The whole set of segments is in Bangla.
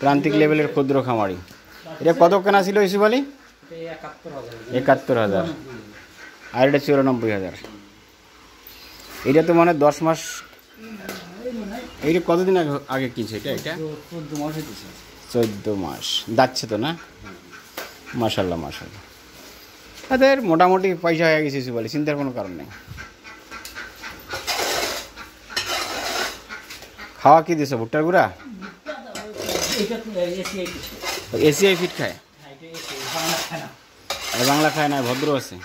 প্রান্তিক লেভেলের ক্ষুদ্র খামারি। এটা কত কেনা ছিল ইসু বলি? ৭১,০০০। আর এটা ৯৪,০০০। এটা তো মানে ১০ মাস। এইটা কতদিন আগে কিনছে এটা? এটা ১৪ মাস যাচ্ছে তো না? মাশাল্লাহ মাশাল্লাহ। তাদের মোটামুটি পয়সা হয়ে গেছে বলে, চিন্তার কোনো কারণ নেই। খাওয়া কি দিছো? ভুট্টার গুঁড়া? এসিআই ফিট খায়? বাংলা খায় না, ভদ্র আছে।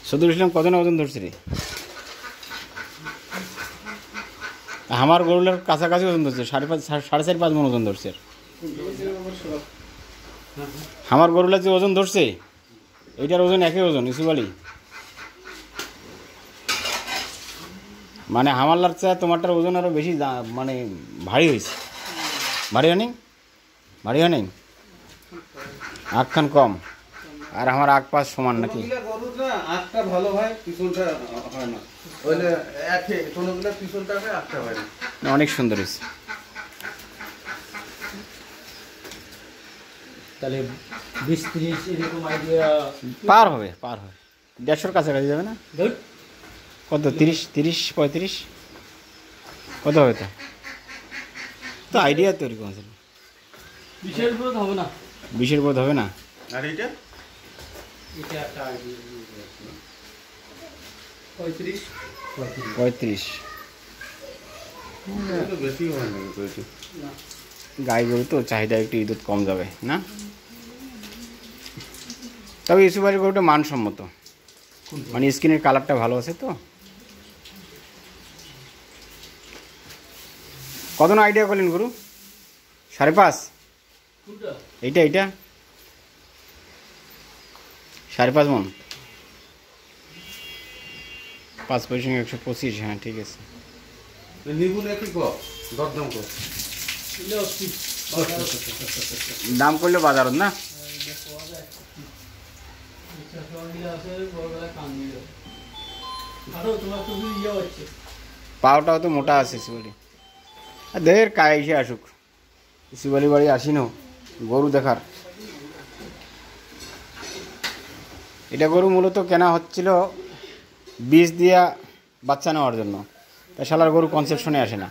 সদুল ইসলাম কত না ওজন ধরছে রে? আমার গরুলার কাছাকাছি ওজন ধরছে, 4.5 মন ওজন ধরছে। আমার গরুলার যে ওজন ধরছে এইটার ওজন একই ওজন ইসু বলি। মানে হামাল্লার চেয়ে তোমারটার ওজন আরও বেশি, মানে ভারী হয়েছে। ভারী হয় নাই? ভারী হয় নাই? আখখান কম, আর আমার আখ পাশ সমান নাকি? অনেক সুন্দর হয়েছে। তাহলে ২০-৩০ এরকম আইডিয়া পার হবে, পার হবে। ১৫০ কাছাকাছি যাবে না? কত? ৩০-৩৫ কত হবে? তো আইডিয়া তৈরি করছে। ২০-এর উপর হবে না। ২০-এর উপর হবে না। আর এটা একটা আইডিয়া ৩৫। বেশি হয় না গাই গরু তো চাহিদা একটু ইঁদুর কম যাবে না? তবে ইসুবাড়ির গরুটা মানসম্মত, মানে স্কিনের কালারটা ভালো আছে তো। কত না আইডিয়া করলেন গরু? ৫.৫? এইটা ৫.৫ মন। ৫ পয়সা ১২৫। হ্যাঁ ঠিক আছে। দাম করলে বাজারত না? পাওটাও তো মোটা আছে শিবালি। দের কায় এসে আসুক, শিবালি বাড়ি আসি না গরু দেখার। এটা গরু মূলত কেনা হচ্ছিল বীজ দিয়া বাচ্চা নেওয়ার জন্য, তা শালার গরু কনসেপশনে আসে না।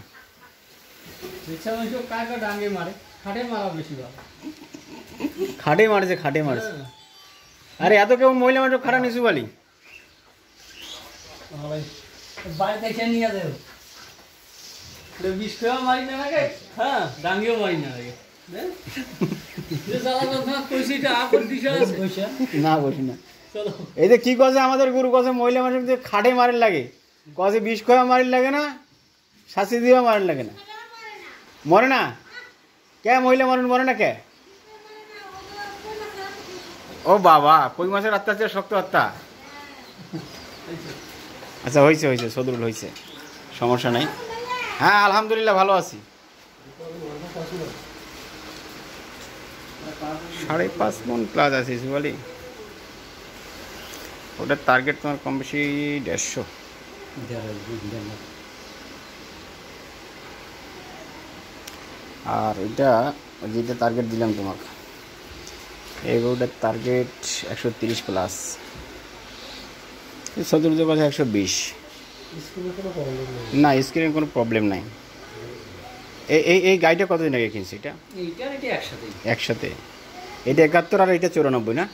খাটে মারছে, খাটে মারছে। আরে এত কেমন মহিলা মানুষ খাটা নিছু বালি? না বসি না। এই যে কি কছে আমাদের গরু কছে মহিলা মানুষ যে খাটে মারের লাগে, কছে বিষ খোয়া মারির লাগে না, শাস্তি দিয়েও মারের লাগে না। মরে না কে? মহিলা মানুষ মরে না কে? ও বাবা, কই মাছের আত্মা আছে শক্ত আত্মা। আচ্ছা হয়েছে হয়েছে, সদরুল হয়েছে, সমস্যা নাই। হ্যাঁ আলহামদুলিল্লাহ ভালো আছি। ৫.৫ মন প্লাস আছে বলি। ওটার টার্গেট তোমার কম বেশি ১৫০। আর এটা যেটা টার্গেট দিলাম তোমাকে, এই গরুটার টার্গেট ১৩০ প্লাস। সদরুলের কাছে ১২০। না স্ক্রিনের কোনো প্রবলেম নাই। এই গাড়িটা কতদিন আগে কিনছি? এটা একসাথে। এটা ৭১ আর এটা ৯৪ না?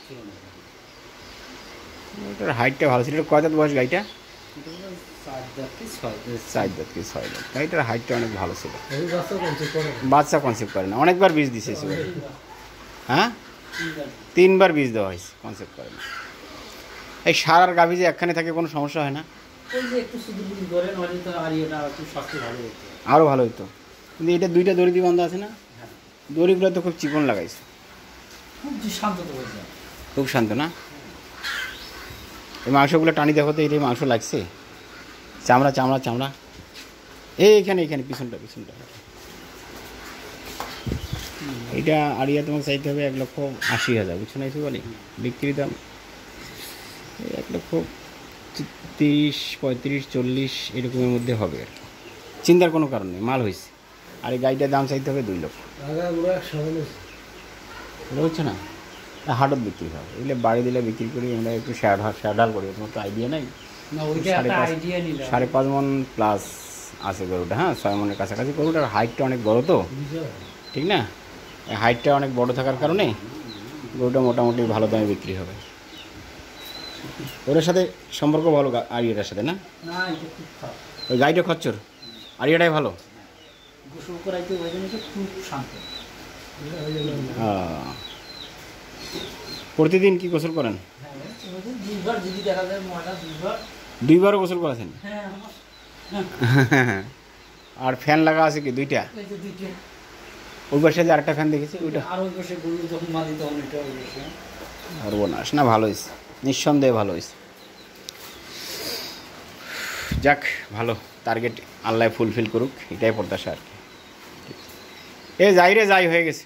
এটার হাইটটা ভালো ছিল। এটা কয় দাঁত বয়স গাড়িটা? ৪ দাঁত কি ৬ দাঁত। গাড়িটার হাইটটা অনেক ভালো ছিল। বাচ্চা কনসেপ্ট করে না, অনেকবার বীজ দিছে। হ্যাঁ ৩বার বীজ দেওয়া হয়েছে, কনসেপ্ট করে না। এই সার আর গাভী যে একখানে থাকে কোনো সমস্যা হয় না? আরও ভালো হতো, কিন্তু এটা ২টা দড়ি দিয়ে বান্ধা আছে না? দড়িগুলো তো খুব চিকন লাগাইছে, খুব শান্ত না? এই মাংসগুলো টানি দেখো তো, এইটাই মাংস লাগছে, চামড়া চামড়া চামড়া। এইখানে পিছনটা এইটা আড়িয়া তোমাকে চাইতে হবে ১,৮০,০০০, বুঝছো না? এসে বলি বিক্রি দাম ১,৩০,০০০, ৩৫, ৪০ এরকমের মধ্যে হবে। চিন্তার কোনো কারণ নেই, মাল হয়েছে। আর এই গাড়িটার দাম চাইতে হবে 2 লক্ষ। এটা হচ্ছে না, হাটত বিক্রি হবে। এগুলো বাড়ি দিলে বিক্রি করি আমরা, একটু শ্যাডাল করি, তোমার তো আইডিয়া নাই। না ওইটা একটা আইডিয়া নিলাম। 5.5 মন প্লাস আছে গরুটা, হ্যাঁ 6 মনের কাছাকাছি। গরুটার হাইটটা অনেক বড় তো, ঠিক না? এই হাইটটা অনেক বড় থাকার কারণে গরুটা মোটামুটি ভালো দামে বিক্রি হবে। ওটার সাথে সম্পর্ক ভালো আরিয়াটার সাথে, না? না এটা খুব খারাপ। ওই গাড়িটা খচ্চর, আরিয়াটাই ভালো। গোসল করাইতে ওই জন্য তো খুব শান্ত। প্রতিদিন কি গোসল করেন? হ্যাঁ, দুইবার যদি দেখা যায় ময়লা, 2বারও গোসল করেছেন? হ্যাঁ আর ফ্যান লাগা আছে কি 2টা? এই যে 2টা। ওই পাশে যে আরেকটা ফ্যান দেখেছি, ওইটা আর ওই পাশে গরু যখন মালি তখন এটা ওই পাশে। সর্বনাশ। না, ভালো হয়েছে, নিঃসন্দেহে ভালো হয়েছে। যাক, ভালো, টার্গেট আল্লাহ ফুলফিল করুক, এটাই প্রত্যাশা আর কি। এ যাই রে, যাই হয়ে গেছে।